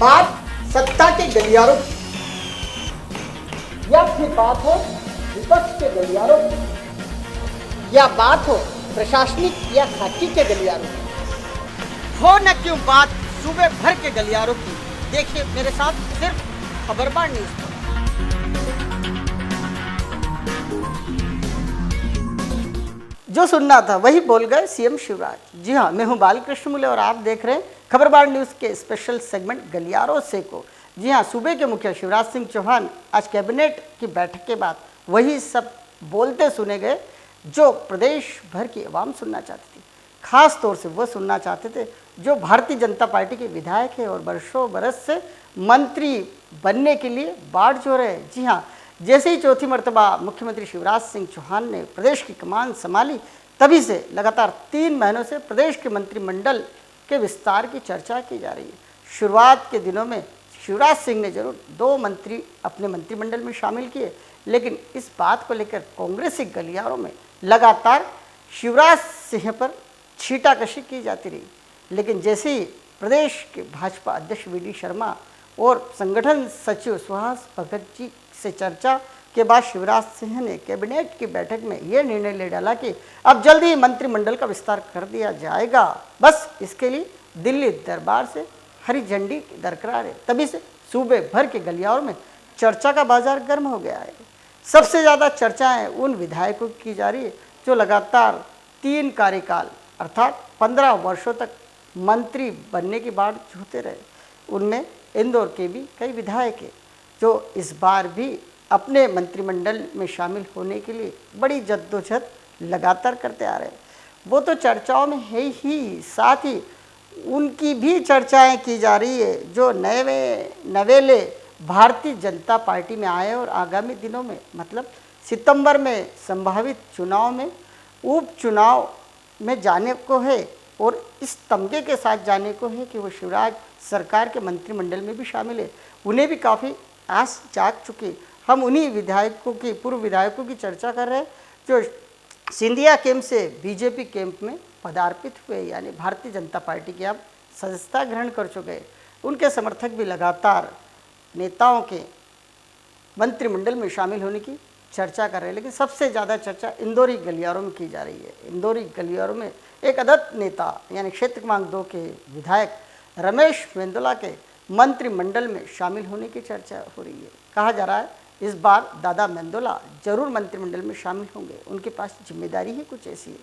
बात सत्ता के गलियारों की या फिर बात हो विपक्ष के गलियारों की या बात हो प्रशासनिक या खाकी के गलियारों की हो न क्यों बात सूबे भर के गलियारों की, देखिए मेरे साथ सिर्फ खबरबार न्यूज पर। जो सुनना था वही बोल गए सीएम शिवराज। जी हाँ, मैं हूं बालकृष्ण मूले और आप देख रहे हैं खबरबार न्यूज के स्पेशल सेगमेंट गलियारों से को। जी हाँ, सूबे के मुखिया शिवराज सिंह चौहान आज कैबिनेट की बैठक के बाद वही सब बोलते सुने गए जो प्रदेश भर की आवाम सुनना चाहती थी। खास तौर से वो सुनना चाहते थे जो भारतीय जनता पार्टी के विधायक है और वर्षों बरस से मंत्री बनने के लिए बाढ़ जो रहे। जी हाँ, जैसे ही चौथी मर्तबा मुख्यमंत्री शिवराज सिंह चौहान ने प्रदेश की कमान संभाली, तभी से लगातार 3 महीनों से प्रदेश के मंत्रिमंडल के विस्तार की चर्चा की जा रही है। शुरुआत के दिनों में शिवराज सिंह ने जरूर 2 मंत्री अपने मंत्रिमंडल में शामिल किए, लेकिन इस बात को लेकर कांग्रेसी गलियारों में लगातार शिवराज सिंह पर छीटाकशी की जाती रही। लेकिन जैसे ही प्रदेश के भाजपा अध्यक्ष वीडी शर्मा और संगठन सचिव सुहास भगत जी से चर्चा के बाद शिवराज सिंह ने कैबिनेट की बैठक में यह निर्णय ले डाला कि अब जल्दी ही मंत्रिमंडल का विस्तार कर दिया जाएगा। बस इसके लिए दिल्ली दरबार से हरी झंडी दरकरार है। तभी से सूबे भर के गलियारों में चर्चा का बाजार गर्म हो गया है। सबसे ज़्यादा चर्चाएं उन विधायकों की की जा रही है जो लगातार 3 कार्यकाल अर्थात 15 वर्षों तक मंत्री बनने की बात होते रहे। उनमें इंदौर के भी कई विधायक हैं जो इस बार भी अपने मंत्रिमंडल में शामिल होने के लिए बड़ी जद्दोजहद लगातार करते आ रहे हैं। वो तो चर्चाओं में है ही, साथ ही उनकी भी चर्चाएं की जा रही है जो नवेले भारतीय जनता पार्टी में आए और आगामी दिनों में मतलब सितंबर में संभावित चुनाव में उपचुनाव में जाने को है और इस तमगे के साथ जाने को है कि वो शिवराज सरकार के मंत्रिमंडल में भी शामिल है। उन्हें भी काफ़ी आस जाग चुकी। हम उन्हीं विधायकों की पूर्व विधायकों की चर्चा कर रहे हैं जो सिंधिया कैंप से बीजेपी कैंप में पदार्पित हुए, यानी भारतीय जनता पार्टी की अब सदस्यता ग्रहण कर चुके। उनके समर्थक भी लगातार नेताओं के मंत्रिमंडल में शामिल होने की चर्चा कर रहे हैं। लेकिन सबसे ज़्यादा चर्चा इंदौरी गलियारों में की जा रही है। इंदौरी गलियारों में एक अदत्त नेता यानी क्षेत्र क्रमांक 2 के विधायक रमेश मेंदोला के मंत्रिमंडल में शामिल होने की चर्चा हो रही है। कहा जा रहा है इस बार दादा मेंदोला जरूर मंत्रिमंडल में शामिल होंगे, उनके पास जिम्मेदारी ही कुछ ऐसी है।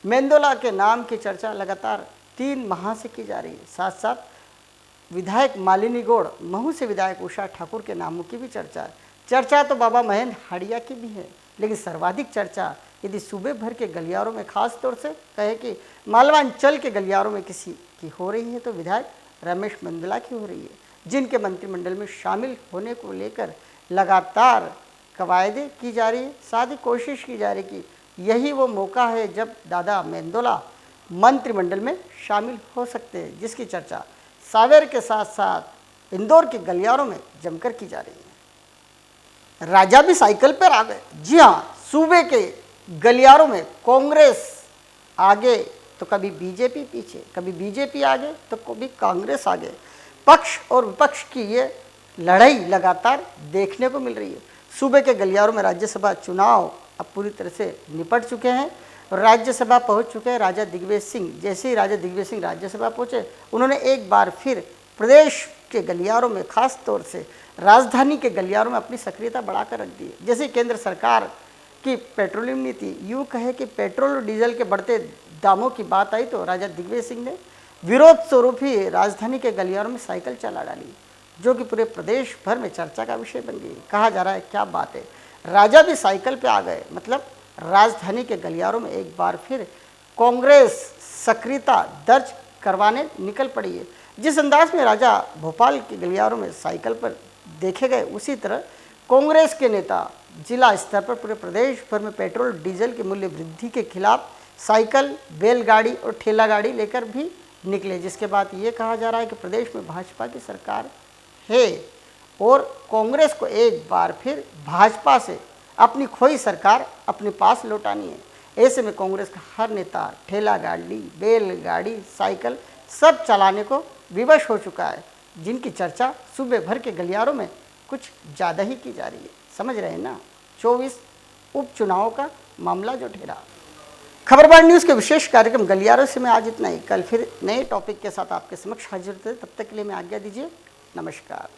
मेंदोला के नाम की चर्चा लगातार 3 माह से की जा रही है। साथ साथ विधायक मालिनी गौड़, महू से विधायक उषा ठाकुर के नामों की भी चर्चा है। चर्चा तो बाबा महेंद्र हाड़िया की भी है, लेकिन सर्वाधिक चर्चा यदि सूबे भर के गलियारों में खास तौर से कहे कि मालवांचल के गलियारों में किसी की हो रही है तो विधायक रमेश मेंदोला की हो रही है, जिनके मंत्रिमंडल में शामिल होने को लेकर लगातार कवायदे की जा रही है। साथ ही कोशिश की जा रही कि यही वो मौका है जब दादा मेंदोला मंत्रिमंडल में शामिल हो सकते हैं, जिसकी चर्चा सावेर के साथ साथ इंदौर के गलियारों में जमकर की जा रही है। राजा भी साइकिल पर आ गए। जी हाँ, सूबे के गलियारों में कांग्रेस आगे तो कभी बीजेपी पीछे, कभी बीजेपी आगे तो कभी कांग्रेस आगे। पक्ष और विपक्ष की ये लड़ाई लगातार देखने को मिल रही है। सूबे के गलियारों में राज्यसभा चुनाव अब पूरी तरह से निपट चुके हैं और राज्यसभा पहुंच चुके हैं। राजा दिग्विजय सिंह, जैसे ही राजा दिग्विजय सिंह राज्यसभा पहुंचे, उन्होंने एक बार फिर प्रदेश के गलियारों में खास तौर से राजधानी के गलियारों में अपनी सक्रियता बढ़ाकर रख दी। जैसे केंद्र सरकार की पेट्रोलियम नीति यूँ कहे कि पेट्रोल और डीजल के बढ़ते दामों की बात आई तो राजा दिग्विजय सिंह ने विरोध स्वरूप ही राजधानी के गलियारों में साइकिल चला डाली, जो कि पूरे प्रदेश भर में चर्चा का विषय बन गई। कहा जा रहा है क्या बात है, राजा भी साइकिल पे आ गए। मतलब राजधानी के गलियारों में एक बार फिर कांग्रेस सक्रियता दर्ज करवाने निकल पड़ी है। जिस अंदाज में राजा भोपाल के गलियारों में साइकिल पर देखे गए, उसी तरह कांग्रेस के नेता जिला स्तर पर पूरे प्रदेश भर में पेट्रोल डीजल के मूल्य वृद्धि के खिलाफ साइकिल, बैलगाड़ी और ठेला गाड़ी लेकर भी निकले। जिसके बाद ये कहा जा रहा है कि प्रदेश में भाजपा की सरकार है और कांग्रेस को एक बार फिर भाजपा से अपनी खोई सरकार अपने पास लौटानी है। ऐसे में कांग्रेस का हर नेता ठेला गाड़ी, बैलगाड़ी, साइकिल सब चलाने को विवश हो चुका है। जिनकी चर्चा सूबे भर के गलियारों में कुछ ज़्यादा ही की जा रही है। समझ रहे हैं ना, 24 उपचुनावों का मामला जो ठहरा। खबरबार न्यूज़ के विशेष कार्यक्रम गलियारों से मैं आज इतना ही। कल फिर नए टॉपिक के साथ आपके समक्ष हाजिर थे। तब तक के लिए मैं आज्ञा दीजिए। नमस्कार।